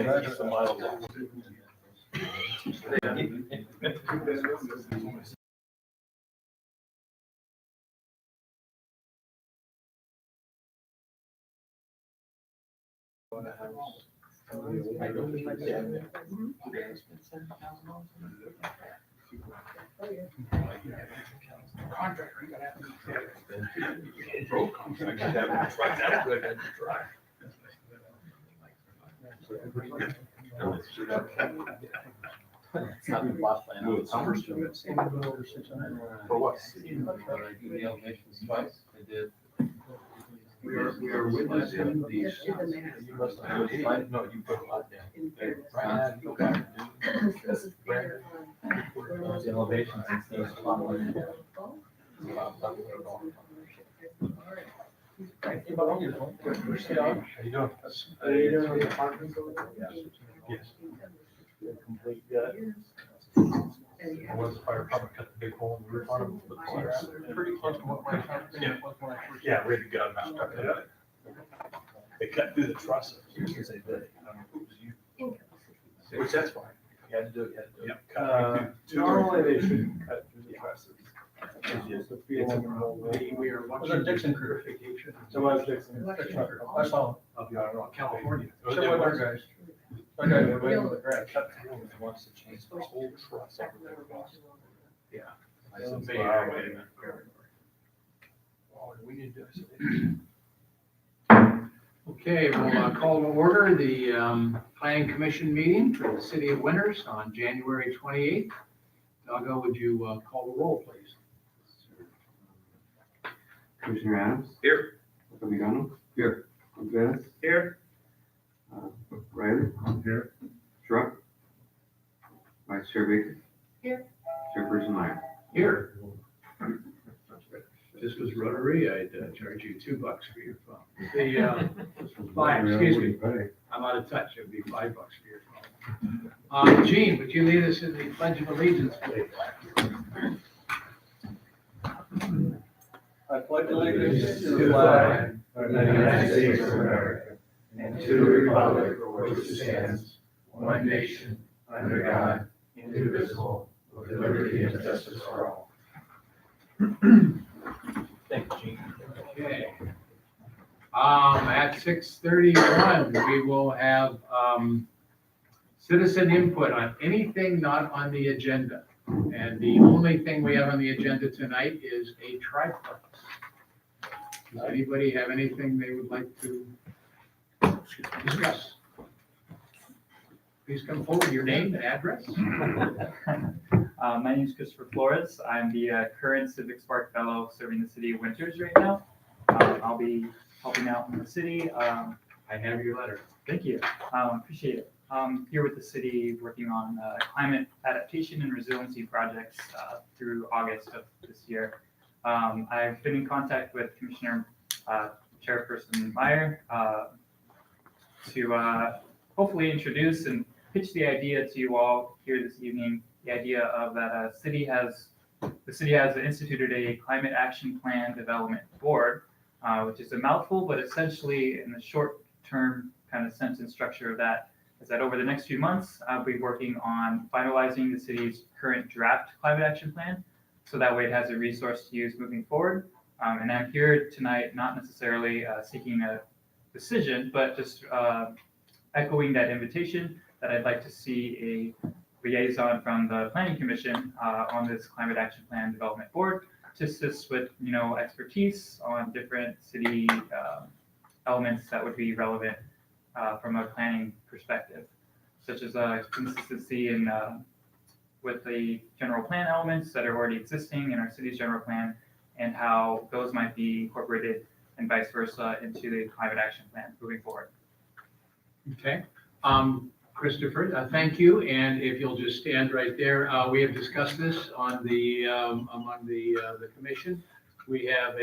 Keep the miles up. It's not the plot plan. No, it's numbers. For what? I do the elevations twice. I did. We are witnessing these. You must have, no, you put a lot down. Right, go back and The elevations and stuff. A lot more than that. How you doing? Yes. Complete gut. I was fire department cut the big hole in the roof on them, but pretty close to what my house was when I first. Yeah, we had to gut them out, stuck it up. They cut through the trusses. Usually they did. Which that's fine. You had to do it, you had to do it. Cut Uh, right through. Normally they shouldn't cut through the trusses. It's The feeling we are was a Dixon crew. So I was Dixon. I saw, I'll be on California. Oh, So they with our were? guys. Our guys were waiting for the grass. Cut through and wants to change the whole truss over there. Yeah. I said, Bay wow, Area. wait a minute. Oh, we need to do this. Okay, we'll call to order the planning commission meeting for the city of Winters on January 28th. Doggo, would you call the roll, please? Commissioner Adams? Here. Capitano? Here. Gonzalez? Here. Riley? Here. Schrock? Vice Chair Baker? Here. Chairperson Meyer? Here. If this was Rotary, I'd charge you $2 for your phone. The, fine, excuse me, I'm out of touch, it'd be $5 for your phone. Gene, would you lead us in the Pledge of Allegiance, please? I pledge allegiance to the flag of the United States of America and to the republic for which it stands, one nation, under God, indivisible, with liberty and justice for all. Thank you, Gene. Okay. At 6:31, we will have citizen input on anything not on the agenda. And the only thing we have on the agenda tonight is a triplex. Does anybody have anything they would like to discuss? Please come forward, your name and address. My name is Christopher Flores. I'm the current Civic Spark Fellow serving the city of Winters right now. I'll be helping out in the city. I have your letter. Thank you. Appreciate it. Here with the city working on climate adaptation and resiliency projects through August of this year. I've been in contact with Commissioner Chairperson Meyer to hopefully introduce and pitch the idea to you all here this evening. The idea of that the city has instituted a climate action plan development board, which is a mouthful, but essentially in the short term kind of sentence structure of that is that over the next few months, I'll be working on finalizing the city's current draft climate action plan. So that way it has a resource to use moving forward. And I'm here tonight, not necessarily seeking a decision, but just echoing that invitation that I'd like to see a liaison from the Planning Commission on this climate action plan development board to assist with, expertise on different city elements that would be relevant from a planning perspective, such as consistency in with the general plan elements that are already existing in our city's general plan and how those might be incorporated and vice versa into the climate action plan moving forward. Okay. Christopher, thank you. And if you'll just stand right there, we have discussed this on the among the commission. We have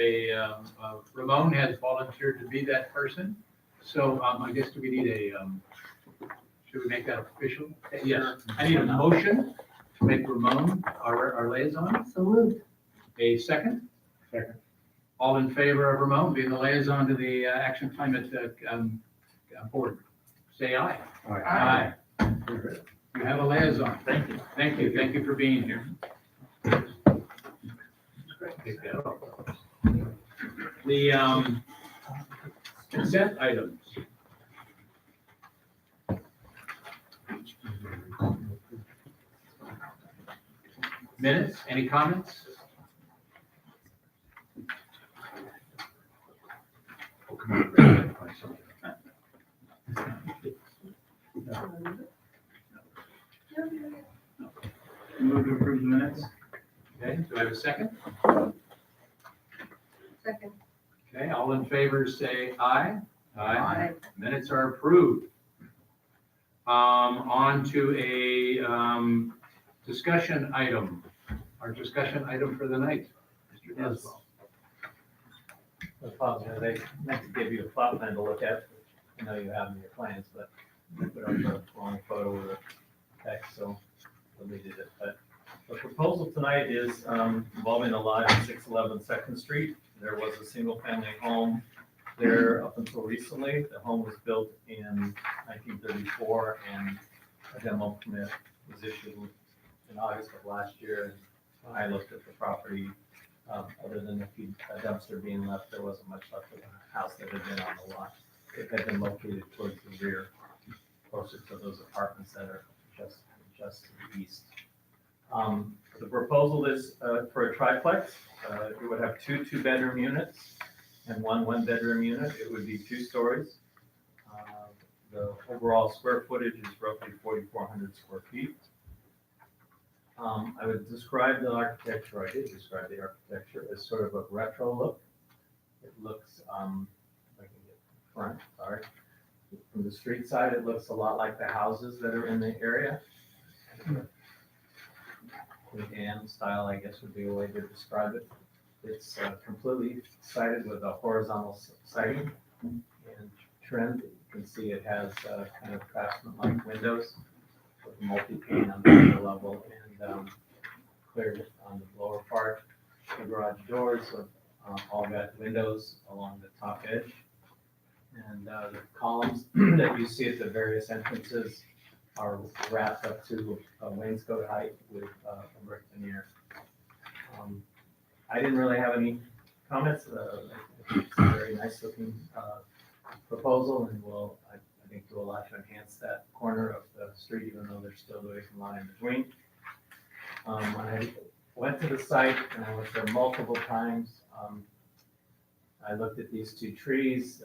Ramon has volunteered to be that person. So I guess do we need should we make that official? Yes. I need a motion to make Ramon our liaison. So moved. A second? Second. All in favor of Ramon being the liaison to the Action Climate board? say aye. Aye. You have a liaison. Thank you. Thank you for being here. The consent items. Minutes, any comments? Oh, come on, Ray, find something. Move to approve the minutes. Okay, do I have a second? Second. Okay, all in favor, say aye. Aye. Minutes are approved. On to a, discussion item, our discussion item for the night. Mr. Yes. Deswell. The plot, they meant to give you a plot plan to look at. I know you have in your plans, but I put up the wrong photo with the text, so deleted it. But the proposal tonight is involving a lot at 611 Second Street. There was a single-family home there up until recently. The home was built in 1934, and a demo permit was issued in August of last year. And I looked at the property. Other than a dumpster being left, there wasn't much left of the house that had been on the lot. It had been located towards the rear, closer to those apartments that are just to the east. The proposal is for a triplex. It would have two-bedroom units and one-bedroom unit. It would be 2 stories. The overall square footage is roughly 4,400 square feet. I would describe the architecture, I did describe the architecture as sort of a retro look. It looks, if I can get front, sorry. From the street side, it looks a lot like the houses that are in the area. Queen style, I guess would be a way to describe it. It's completely sided with a horizontal siding and trim. You can see it has kind of craftsman-like windows with multi-pane on the upper level and cleared on the lower part. The garage doors have all got windows along the top edge. And the columns that you see at the various entrances are wrapped up to wainscot height with a brick veneer. I didn't really have any comments. I think it's a very nice looking proposal, and will, I think, do a lot to enhance that corner of the street, even though there's still a vacant lot in between. I went to the site and I was there multiple times. I looked at these 2 trees.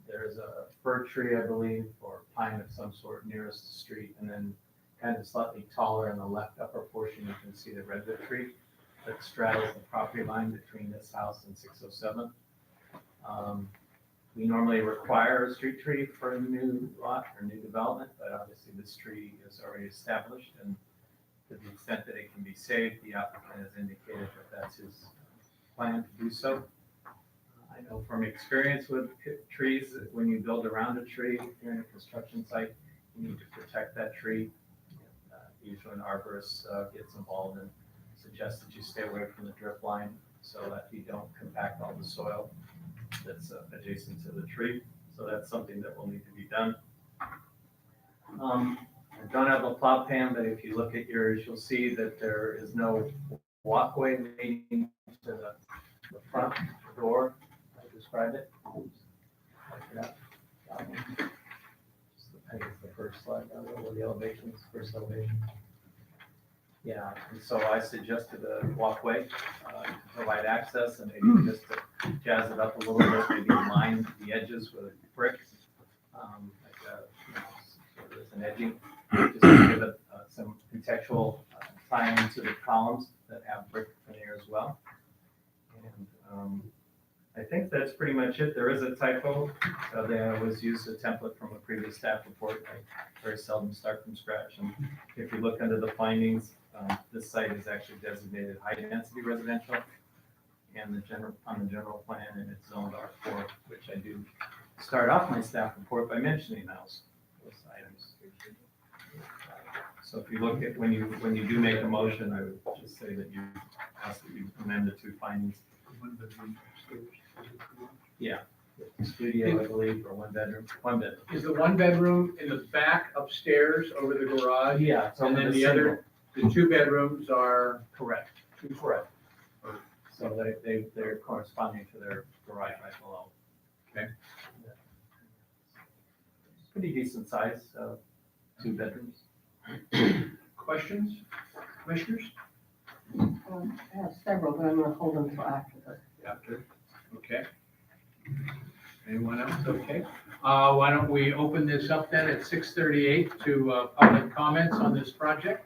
There's a fir tree, I believe, or pine of some sort nearest the street, and then kind of slightly taller in the left upper portion, you can see the redwood tree that straddles the property line between this house and 607. We normally require a street tree for a new lot or new development, but obviously this tree is already established, and to the extent that it can be saved, the applicant has indicated that that's his plan to do so. I know from experience with trees, that when you build around a tree during a construction site, you need to protect that tree. Usually an arborist gets involved and suggests that you stay away from the drip line so that you don't compact all the soil that's adjacent to the tree. So that's something that will need to be done. I don't have a plot plan, but if you look at yours, you'll see that there is no walkway leading to the front door. I described it. I forgot that one. I think it's the first slide, or the elevations, first elevation. Yeah, and so I suggested a walkway to provide access, and maybe just to jazz it up a little bit, maybe line the edges with brick, sort of as an edging, just to give it some contextual tie-in to the columns that have brick veneer as well. And I think that's pretty much it. There is a typo. They always use a template from a previous staff report. I very seldom start from scratch. And if you look under the findings, this site is actually designated high-density residential, and on the general plan, and it's zoned R4, which I do start off my staff report by mentioning those items. So if you look at when you do make a motion, I would just say that you ask that you amend the 2 findings. Yeah, Studio, I believe, or one bedroom. Is the one bedroom in the back upstairs over the garage? Yeah. it's And only then the single. other, the two bedrooms are, Correct. Correct. So they're corresponding to their garage right below. Okay. Pretty decent size, 2 bedrooms. questions, commissioners? I have several, but I'm gonna hold them till after the. After, okay. Anyone else? Okay. Why don't we open this up then at 6:38 to public comments on this project?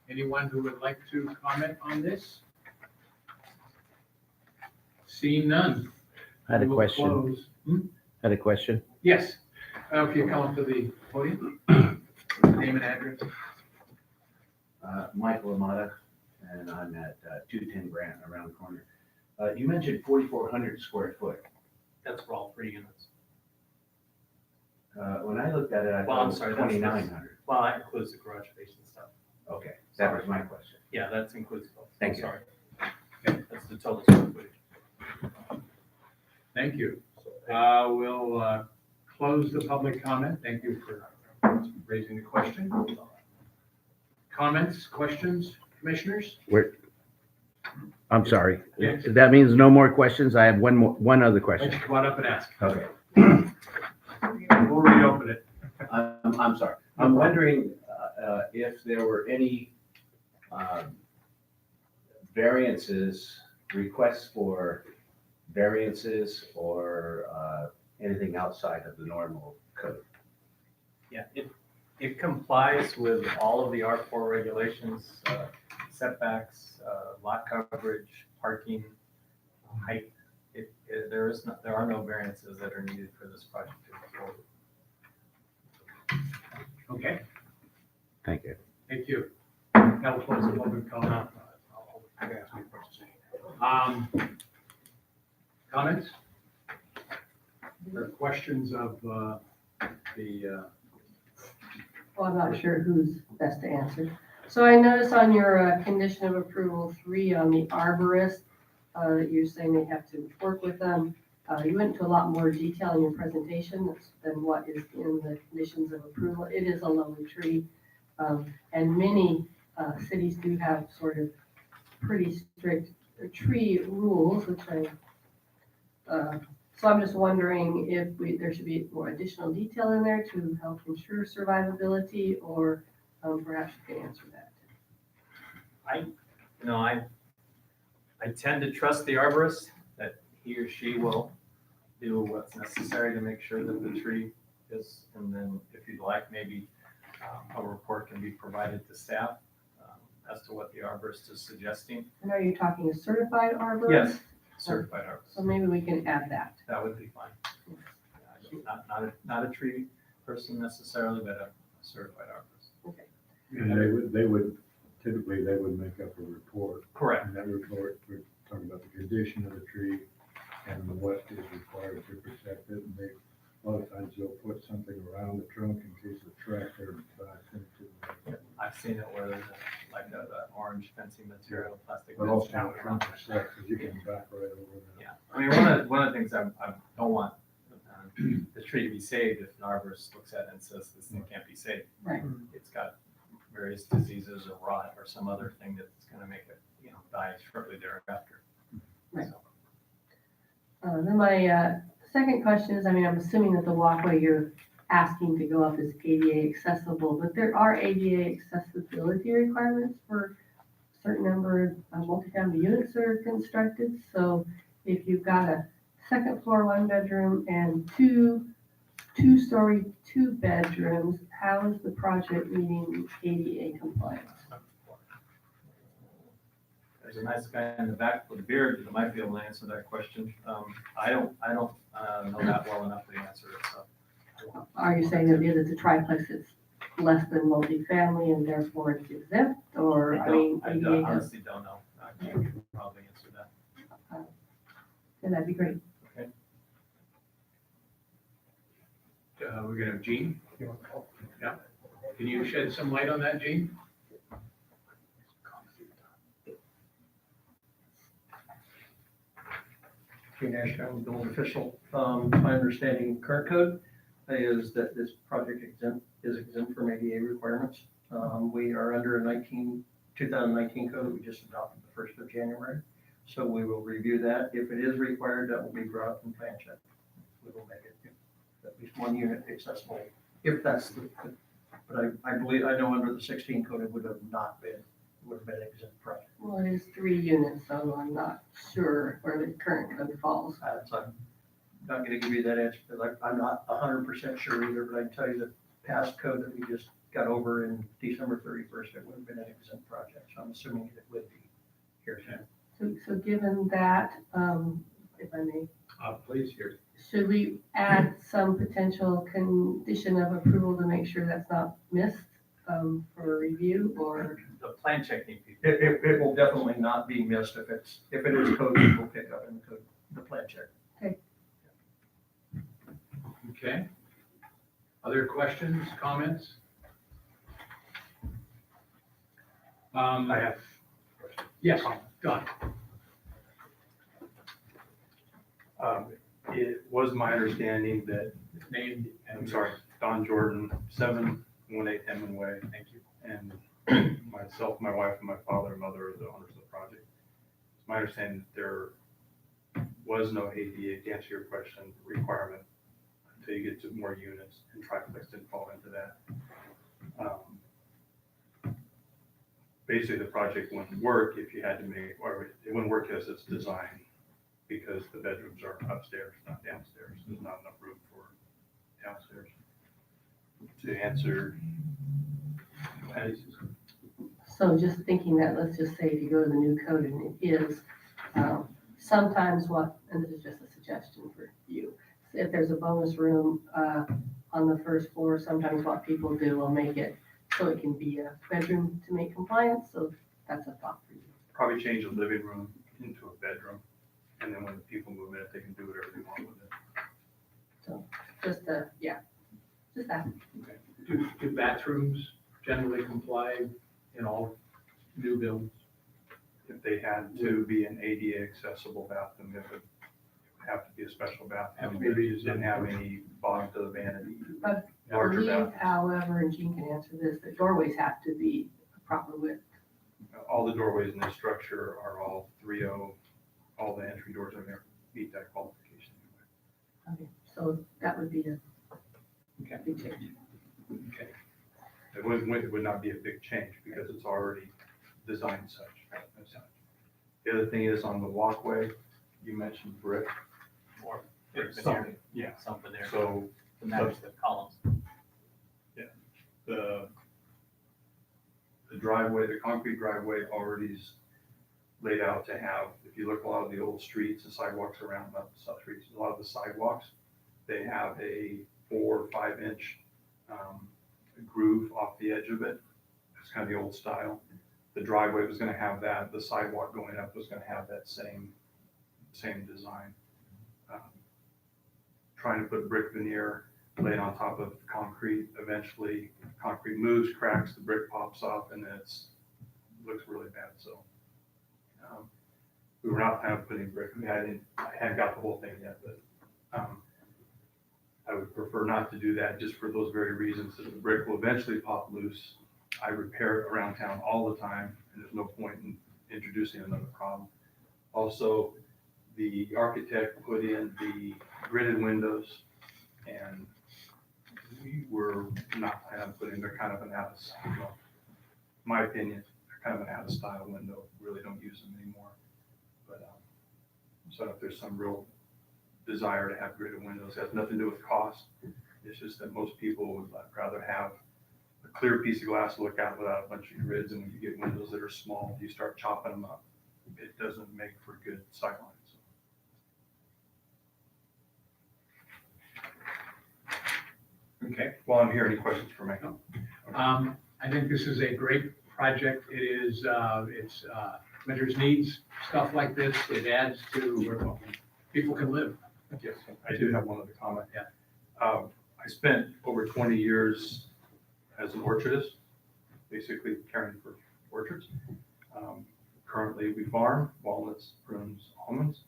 Anyone who would like to comment on this? Seeing none. I had a we will question. close. Had a question. Yes, if you come up to the podium, name and address. Michael Amata, and I'm at 210 Grant around the corner. You mentioned 4,400 square foot. That's for all 3 units. When I looked at it, I Well, thought it I'm was sorry, that's- 2,900. Well, that includes the garage space and stuff. Okay, that was my question. Yeah, that's includes both. Thank you. Sorry. Okay, that's the total square footage. Thank you. We'll close the public comment. Thank you for raising the question. Comments, questions, commissioners? I'm sorry. Yes. That means no more questions. I have one other Why don't question. you come on up and ask? Okay. We'll reopen it. I'm sorry. I'm wondering if there were any variances, requests for variances or anything outside of the normal code. Yeah, it complies with all of the R4 regulations, setbacks, lot coverage, parking, height. There are no variances that are needed for this project to move forward. Okay, Thank you. thank you. Now we'll close the public comment. I can ask you a question. Comments? Or questions of the, Well, I'm not sure who's best to answer. So I noticed on your condition of approval 3 on the arborist, that you're saying they have to work with them. You went into a lot more detail in your presentation than what is in the conditions of approval. It is a lovely tree. And many cities do have sort of pretty strict tree rules, which so I'm just wondering if there should be more additional detail in there to help ensure survivability, or perhaps you can answer that. I tend to trust the arborist that he or she will do what's necessary to make sure that the tree is, and then if you'd like, maybe a report can be provided to staff as to what the arborist is suggesting. And are you talking a certified arborist? Yes. Certified So arborist, maybe we can add that. that would be fine. Not a tree person necessarily, but a certified arborist. And they would, typically, they would make up a report. Correct. And that report would talk about the condition of the tree and what is required to protect it. And a lot of times they'll put something around the trunk in case of tractor. I've seen it where there's like a orange fencing material, plastic. But also fence the trunk itself, because you can back right over that. Yeah, I mean, one of the things I don't want the tree to be saved if an arborist looks at it and says this thing can't be saved. Right. It's got various diseases or rot or some other thing that's gonna make it, die shortly thereafter. Right. So, Then my second question is, I'm assuming that the walkway you're asking to go up is ADA accessible, but there are ADA accessibility requirements for a certain number of multifamily units that are constructed. So if you've got a second floor, 1 bedroom, and two-story, 2 bedrooms, how is the project meeting ADA compliance? There's a nice guy in the back with a beard that might be able to answer that question. I don't know that well enough to answer it, so. Are you saying that because it's a triplex, it's less than multifamily and therefore it's exempt, or, I ADA does, honestly don't know. I can't probably answer that. then that'd be great. we're gonna have Gene. Yeah. Can you shed some light on that, Gene? Gene Ashdown, building official. My understanding current code is that this project is exempt from ADA requirements. We are under a 2019 code we just adopted the 1st of January. So we will review that. If it is required, that will be brought up in plan check. We will make it at least one unit accessible, if that's but I believe, I know under the 16 code, it would have not been, would have been exempt project. Well, it is 3 units, so I'm not sure where the current code falls. So I'm not gonna give you that answer, because I'm not 100% sure either, but I can tell you the past code that we just got over in December 31st, it would have been an exempt project, so I'm assuming it would be here soon. So given that, if I may, Please, here. should we add some potential condition of approval to make sure that's not missed for review, or? The plan check need to be. It will definitely not be missed if it is code, it will pick up in the code, the plan check. Okay. Other questions, comments? I have. Yes, Don. It was my understanding that, Name. I'm sorry, Don Jordan, 718 Hemingway. Thank you. And myself, my wife, and my father and mother are the owners of the project. It's my understanding that there was no ADA, to answer your question, requirement until you get to more units, and triplex didn't fall into that. Basically, the project wouldn't work if you had to make, or it wouldn't work as it's designed, because the bedrooms are upstairs, not downstairs. There's not enough room for downstairs. To answer, So just thinking that, let's just say if you go to the new code and it is, sometimes what, and this is just a suggestion for you, if there's a bonus room on the first floor, sometimes what people do will make it so it can be a bedroom to make compliance, so that's a thought for you. probably change the living room into a bedroom, and then when the people move in, they can do whatever they want with it. Just just that. Do bathrooms generally comply in all new builds? If they had to be an ADA accessible bathroom, it would have to be a special Have bathroom. to be It didn't have any bottom to the vanity. But I Larger believe, bathrooms. however, and Jean can answer this, the doorways have to be a proper width. All the doorways in this structure are all 3.0, all the entry doors in there meet that qualification. Okay, so that would be a Okay. big change. Okay. It would not be a big change because it's already designed such. as such. The other thing is on the walkway, you mentioned brick. Or Something, yeah. something there So to match the columns. the driveway, the concrete driveway already is laid out to have, if you look a lot of the old streets and sidewalks around, not the sub streets, a lot of the sidewalks, they have a 4 or 5 inch groove off the edge of it. It's kind of the old style. The driveway was gonna have that, the sidewalk going up was gonna have that same design. Trying to put brick veneer laid on top of concrete, eventually concrete moves, cracks, the brick pops off, and looks really bad, so. We were not planning on putting brick, I hadn't got the whole thing yet, but, I would prefer not to do that just for those very reasons, that the brick will eventually pop loose. I repair it around town all the time, and there's no point in introducing another problem. Also, the architect put in the gridded windows, and we were not planning on putting, they're kind of an my opinion, they're kind of an out of style window, really don't use them anymore. But, so if there's some real desire to have gridded windows, it has nothing to do with cost. It's just that most people would rather have a clear piece of glass to look out without a bunch of grids, and when you get windows that are small, you start chopping them up. It doesn't make for good sightlines. Okay. While I'm here, any questions for me? I think this is a great project. It is, renters needs stuff like this. It adds to where people can live. Yes, I do have one other comment. Yeah. I spent over 20 years as an orchardist, basically caring for orchards. Currently, we farm walnuts, prunes, almonds,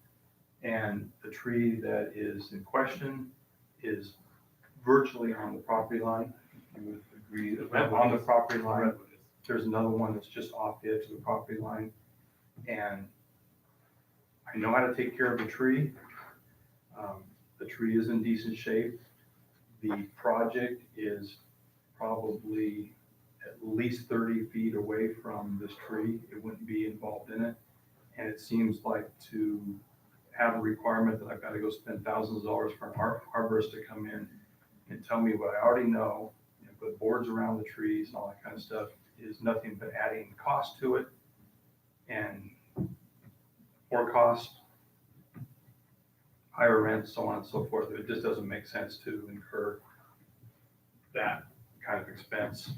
And the tree that is in question is virtually on the property line. You would agree that on the property line. There's another one that's just off the edge of the property line. And I know how to take care of the tree. The tree is in decent shape. The project is probably at least 30 feet away from this tree. It wouldn't be involved in it. And it seems like to have a requirement that I've got to go spend thousands of dollars for an arborist to come in and tell me what I already know, put boards around the trees and all that kind of stuff, is nothing but adding cost to it and more cost, higher rent, so on and so forth. It just doesn't make sense to incur that kind of expense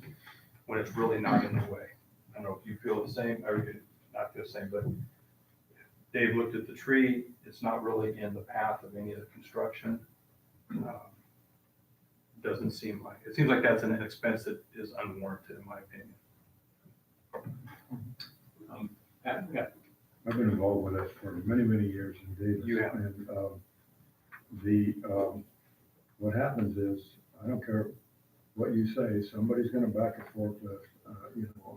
when it's really not in the way. I don't know if you feel the same, or you not feel the same, but Dave looked at the tree. It's not really in the path of any of the construction. Doesn't seem like, it seems like that's an expense that is unwarranted in my opinion. Yeah. I've been involved with this for many, many years in Davis. You have. And, what happens is, I don't care what you say, somebody's gonna back a forklift,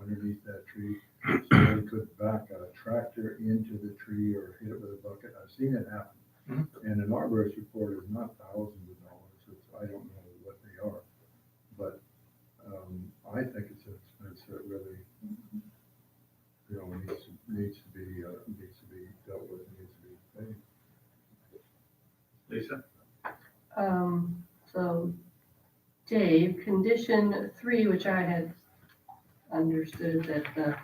underneath that tree. Somebody could back a tractor into the tree or hit it with a bucket. I've seen it happen. Mhm. And an arborist report is not thousands of dollars. It's, I don't know what they are. But, I think it's an expense that really, needs to be dealt with, needs to be paid. Lisa? So Dave, condition 3, which I had understood that the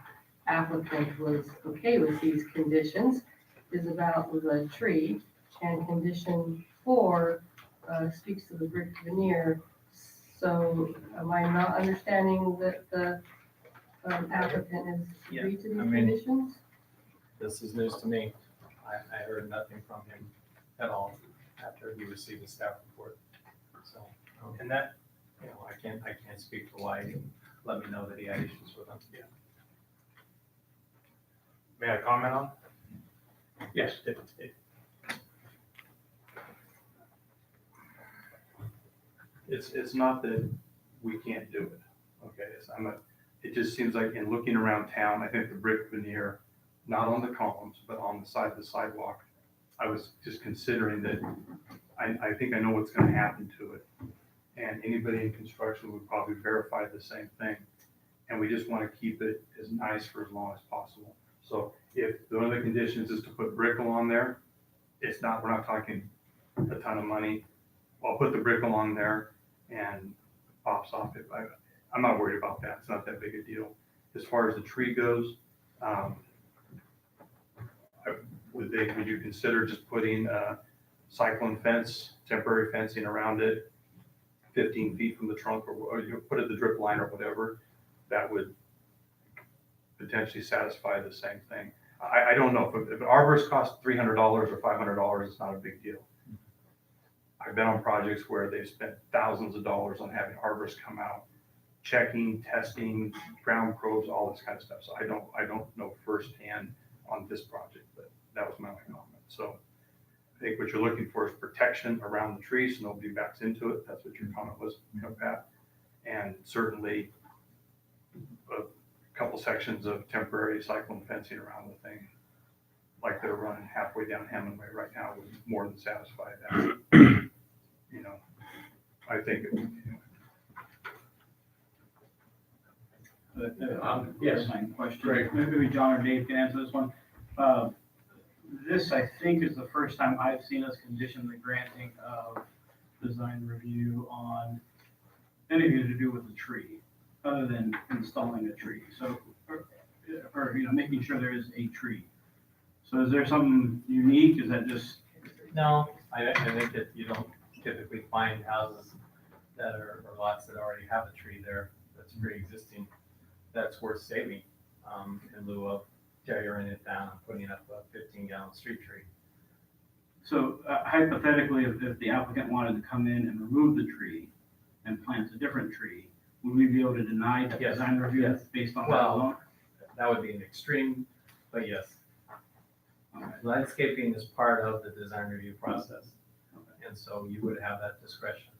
applicant was okay with these conditions, is about the tree. And condition 4 speaks to the brick veneer. So am I not understanding that the applicant has agreed to these I mean- conditions? This is news to me. I heard nothing from him at all after he received the staff report. So, and that, I can't speak to why he didn't let me know that he had issues with them. Yeah. May I comment on? Yes. It's not that we can't do it, okay? It just seems like in looking around town, I think the brick veneer, not on the columns, but on the side of the sidewalk, I was just considering that I think I know what's gonna happen to it. And anybody in construction would probably verify the same thing. And we just wanna keep it as nice for as long as possible. So if one of the conditions is to put brick along there, we're not talking a ton of money. I'll put the brick along there and pops off. I'm not worried about that. It's not that big a deal. As far as the tree goes, would you consider just putting a cyclone fence, temporary fencing around it, 15 feet from the trunk, or you put it the drip line or whatever? That would potentially satisfy the same thing. I don't know if an arborist costs $300 or $500, it's not a big deal. I've been on projects where they've spent thousands of dollars on having arborists come out, checking, testing, ground probes, all this kind of stuff. So I don't know firsthand on this project, but that was my only comment. So I think what you're looking for is protection around the tree so nobody backs into it. That's what your comment was, Pat. And certainly a couple sections of temporary cyclone fencing around the thing, like they're running halfway down Hemingway right now, would more than satisfy that. I think, Yes. Question. Great. Maybe John or Dave can answer this one. This, I think, is the first time I've seen us condition the granting of design review on anything to do with the tree, other than installing a tree. So, or making sure there is a tree. So is there something unique? Is that just, No, I think that you don't typically find houses that are, or lots that already have a tree there that's pre-existing, that's worth saving, in lieu of tearing it down and putting up a 15-gallon street tree. so hypothetically, if the applicant wanted to come in and remove the tree and plant a different tree, would we be able to deny the Yes. design review Yes. based on that Well, alone? That would be an extreme, but yes. Landscaping is part of the design review process, and so you would have that discretion.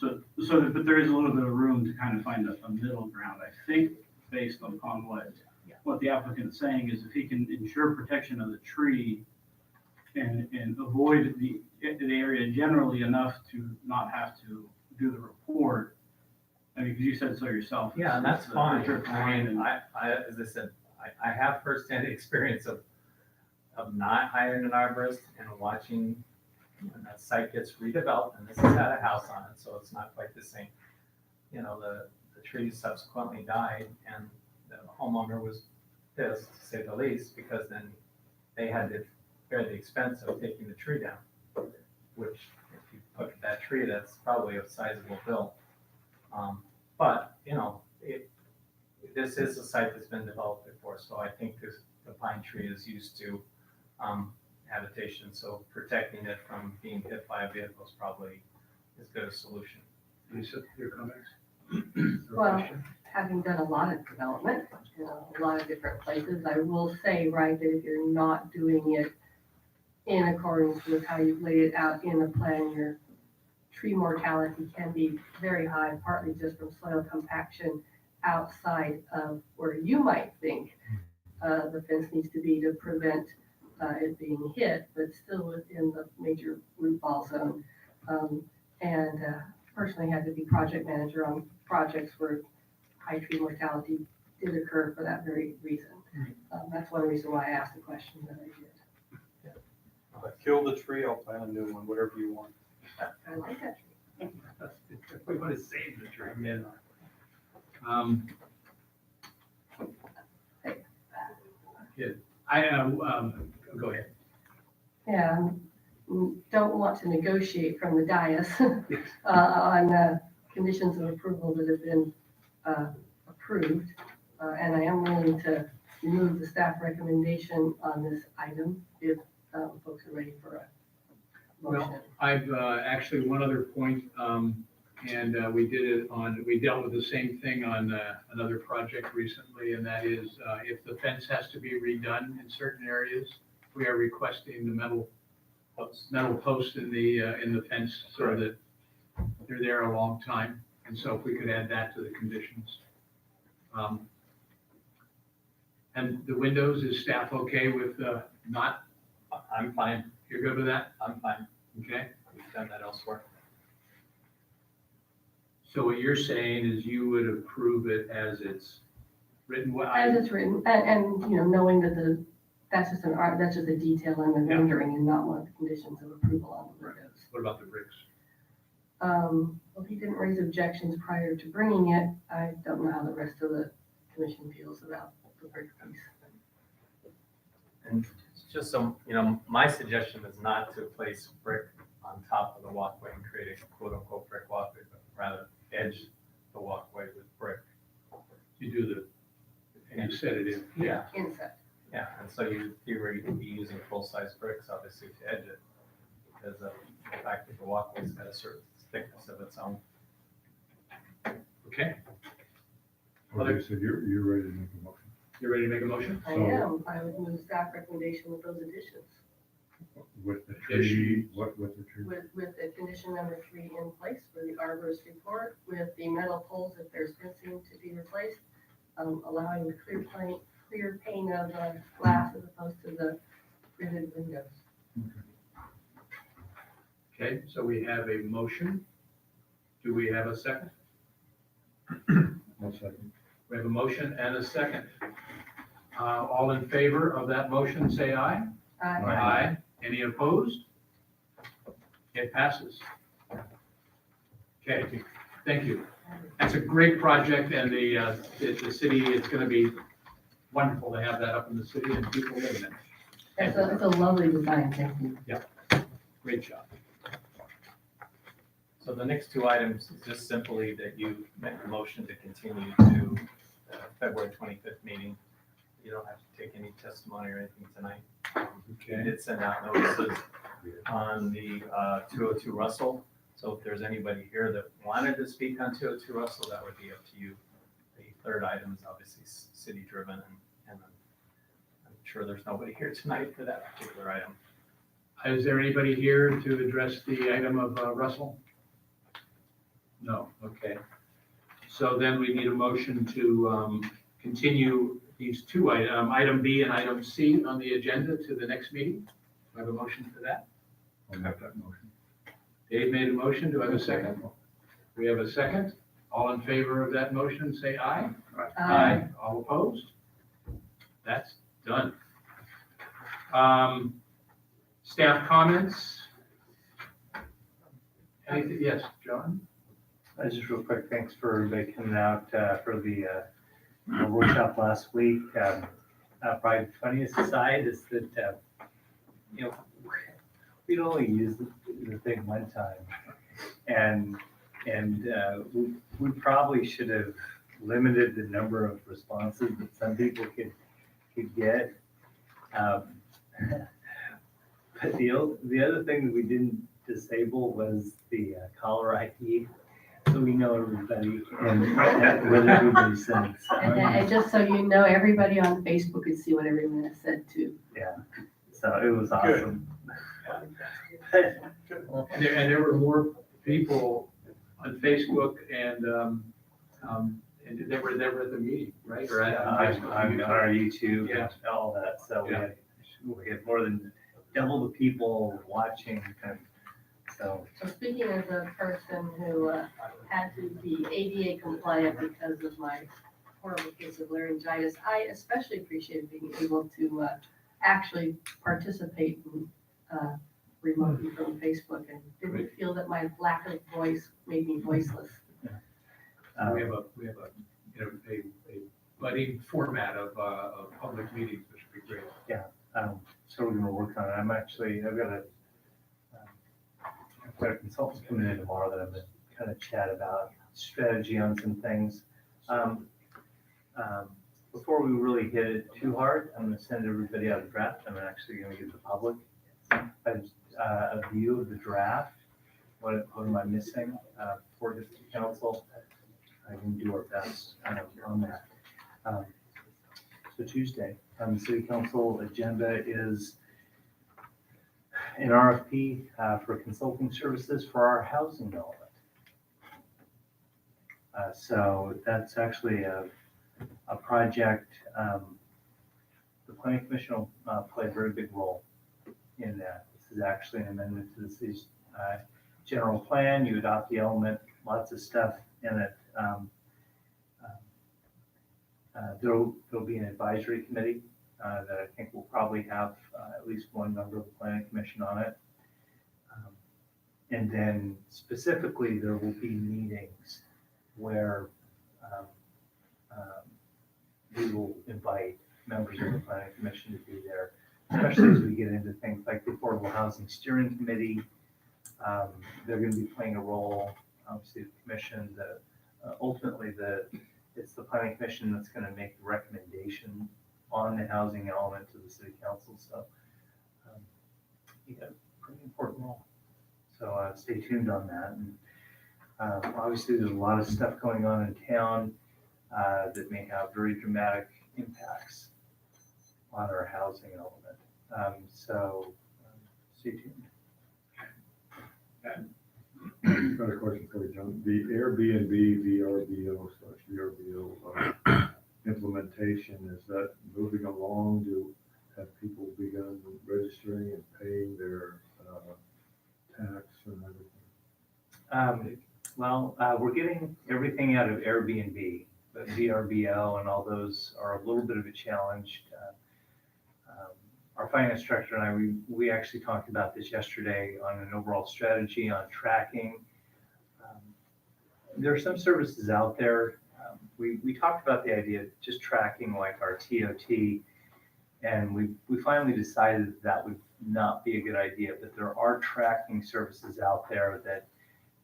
But there is a little bit of room to kind of find a middle ground, I think, based upon what the applicant's saying is if he can ensure protection of the tree and avoid the area generally enough to not have to do the report. I mean, because you said so yourself. Yeah, and that's It's a fine. district I line mean, and- as I said, I have firsthand experience of not hiring an arborist and watching when that site gets redeveloped, and this has had a house on it, so it's not quite the same. You know, the trees subsequently died, and the homeowner was pissed, to say the least, because then they had to bear the expense of taking the tree down, which, if you look at that tree, that's probably a sizable bill. But, you know, this is a site that's been developed before, so I think the pine tree is used to habitation, so protecting it from being hit by a vehicle is probably as good a solution. Lisa, your comments? Well, having done a lot of development, you know, a lot of different places, I will say, right, that if you're not doing it in accordance with how you've laid it out in the plan, your tree mortality can be very high, partly just from soil compaction outside of where you might think the fence needs to be to prevent it being hit, but still within the major root ball zone. Personally had to be project manager on projects where high tree mortality did occur for that very reason. That's one reason why I asked the question that I did. Kill the tree, I'll plant a new one, whatever you want. I like that tree. We want to save the tree. Yeah. Go ahead. Yeah, don't want to negotiate from the dais on conditions of approval that have been approved. And I am willing to remove the staff recommendation on this item if folks are ready for a motion. Well, I've actually, one other point, and we dealt with the same thing on another project recently, and that is if the fence has to be redone in certain areas, we are requesting the metal posts in the fence so that they're there a long time. And so if we could add that to the conditions. And the windows, is staff okay with not, I'm fine, you're good with that? I'm fine. Okay. We've done that elsewhere. So what you're saying is you would approve it as it's written? As it's written, and, you know, knowing that that's just a detail in the Yeah. rendering and not one of the conditions of approval on the windows. What about the bricks? Well, he didn't raise objections prior to bringing it. I don't know how the rest of the commission feels about the brick piece. And just so, you know, my suggestion is not to place brick on top of the walkway and create a quote-unquote brick walkway, but rather edge the walkway with brick. You do and you set it in. Yeah. Inside. Yeah, and so you would be using full-size bricks, obviously, to edge it, because of the fact that the walkway's got a certain thickness of its own. Okay, Okay, so you're ready to make a motion. you ready to make a motion? I am. I would move staff recommendation with those additions, With the tree, what with the tree? with the condition number 3 in place for the arborist report, with the metal poles, if there's fencing to be replaced, allowing the clear pane of glass as opposed to the gridded windows. Okay, so we have a motion. Do we have a second? One second. We have a motion and a second. All in favor of that motion, say aye. Aye. Any opposed? It passes. Okay, thank you. That's a great project, and the city, it's gonna be wonderful to have that up in the city and people living in it. It's a lovely design, thank you. Great job. So the next two items is just simply that you make a motion to continue to February 25th meeting. You don't have to take any testimony or anything tonight. I Okay, did send out notices on the 202 Russell. So if there's anybody here that wanted to speak on 202 Russell, that would be up to you. The third item is obviously city driven, and I'm sure there's nobody here tonight for that particular item. Is there anybody here to address the item of Russell? No, okay. So then we need a motion to continue these two items, item B and item C on the agenda to the next meeting. Do I have a motion for that? I'll make that motion. Dave made a motion. Do I have a second? We have a second. All in favor of that motion, say aye. All opposed? That's done. Staff comments? Anything? Yes, John? Just real quick, thanks for everybody coming out for the workshop last week. Probably the funniest aside is that, we'd only used the thing one time. And we probably should have limited the number of responses that some people could get. But the other thing that we didn't disable was the caller ID. So we know everybody and what everybody said. And just so you know, everybody on Facebook could see what everyone has said too. Yeah, so it was awesome. And there were more people on Facebook and they were at the meeting, right? Or at On our YouTube Yeah. and all that, so Yeah. we had more than double the people watching, and so. So speaking as a person who had to be ADA compliant because of my horrible case of laryngitis, I especially appreciated being able to actually participate remotely from Facebook and didn't feel that my lack of voice made me voiceless. we have a budding format of public meetings, which would be great. So we're gonna work on it. I've got a consultant coming in tomorrow that I'm gonna kind of chat about strategy on some things. Before we really hit it too hard, I'm gonna send everybody out a draft. I'm actually gonna give the public a view of the draft. What am I missing for the council? I can do our best on that. So Tuesday, the city council agenda is an RFP for consulting services for our housing development. So that's actually a project, the planning commission will play a very big role in that. This is actually an amendment to the city's general plan. You adopt the element, lots of stuff in it. There'll be an advisory committee that I think will probably have at least one member of the planning commission on it. And then specifically, there will be meetings where we will invite members of the planning commission to be there, especially as we get into things like the Affordable Housing Steering Committee. They're going to be playing a role, obviously, the commission, ultimately it's the planning commission that's going to make the recommendation on the housing element to the city council. So you got a pretty important role. So stay tuned on that. And obviously, there's a lot of stuff going on in town that may have very dramatic impacts on our housing element. So stay tuned. Got a question for you, John. The Airbnb VRBO implementation, is that moving along? Have people begun registering and paying their tax and everything? Well, we're getting everything out of Airbnb, but VRBO and all those are a little bit of a challenge. Our finance director and I, we actually talked about this yesterday on an overall strategy on tracking. There are some services out there. We talked about the idea of just tracking like our TOT, and we finally decided that would not be a good idea, but there are tracking services out there that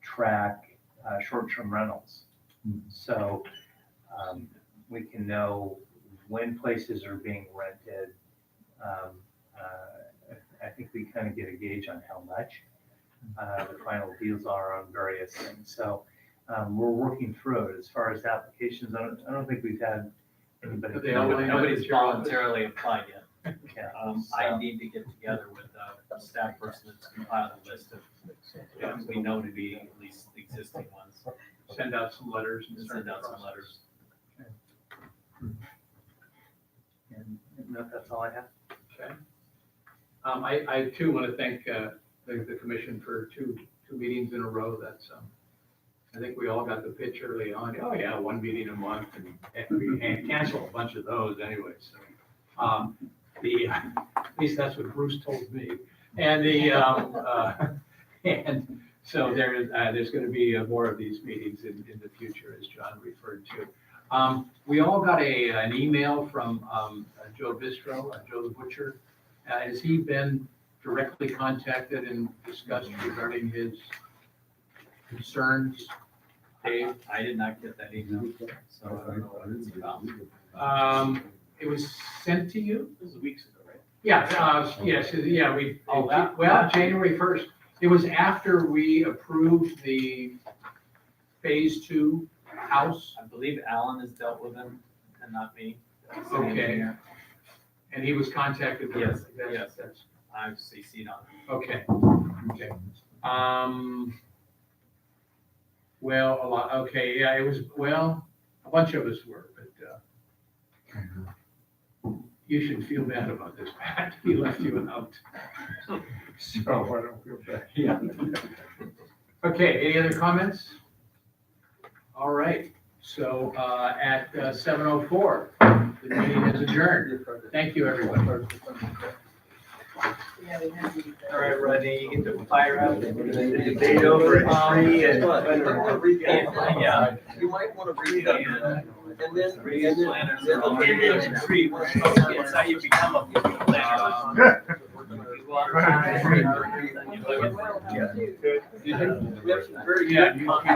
track short-term rentals. So we can know when places are being rented. I think we kind of get a gauge on how much the final deals are on various things. So we're working through it. As far as applications, I don't think we've had anybody. But they all went Nobody's through it. voluntarily applied yet. I need to get together with a staff person that's compiled a list of things we know to be at least existing ones, Send out some letters and and start send the out some process. letters. And that's all I have. Okay. I too want to thank, the commission for two meetings in a row. That's, I think we all got the pitch early on. Oh yeah, one meeting a month and we canceled a bunch of those anyway, so. At least that's what Bruce told me. And and so there's going to be more of these meetings in the future, as John referred to. We all got an email from Joe Bistro, Joe the Butcher. Has he been directly contacted and discussed regarding his concerns, Dave? I did not get that email, so I don't know what it's about. It was sent to you? This was weeks ago, right? Yeah, yes, yeah, Oh, that- well, January 1st. It was after we approved the Phase 2 house, I believe Alan has dealt with him and not me. He's the Okay. engineer. and he was contacted. Yes, That's- yes. that's- I've CC'd on it. Okay, okay. Well, a lot, okay, yeah, it was, well, a bunch of us were, but, you should feel bad about this, Pat. He left you out. So I don't feel bad. Yeah. Okay, any other comments? All right, so, at 7:04, the meeting is adjourned. Thank you, everyone. All right, Rodney, you get to fire up the debate over a tree and. Yeah. You might want to read that. And then, And tree, it's how you become a planner. You go out and- We have some very Yeah, good you- comments.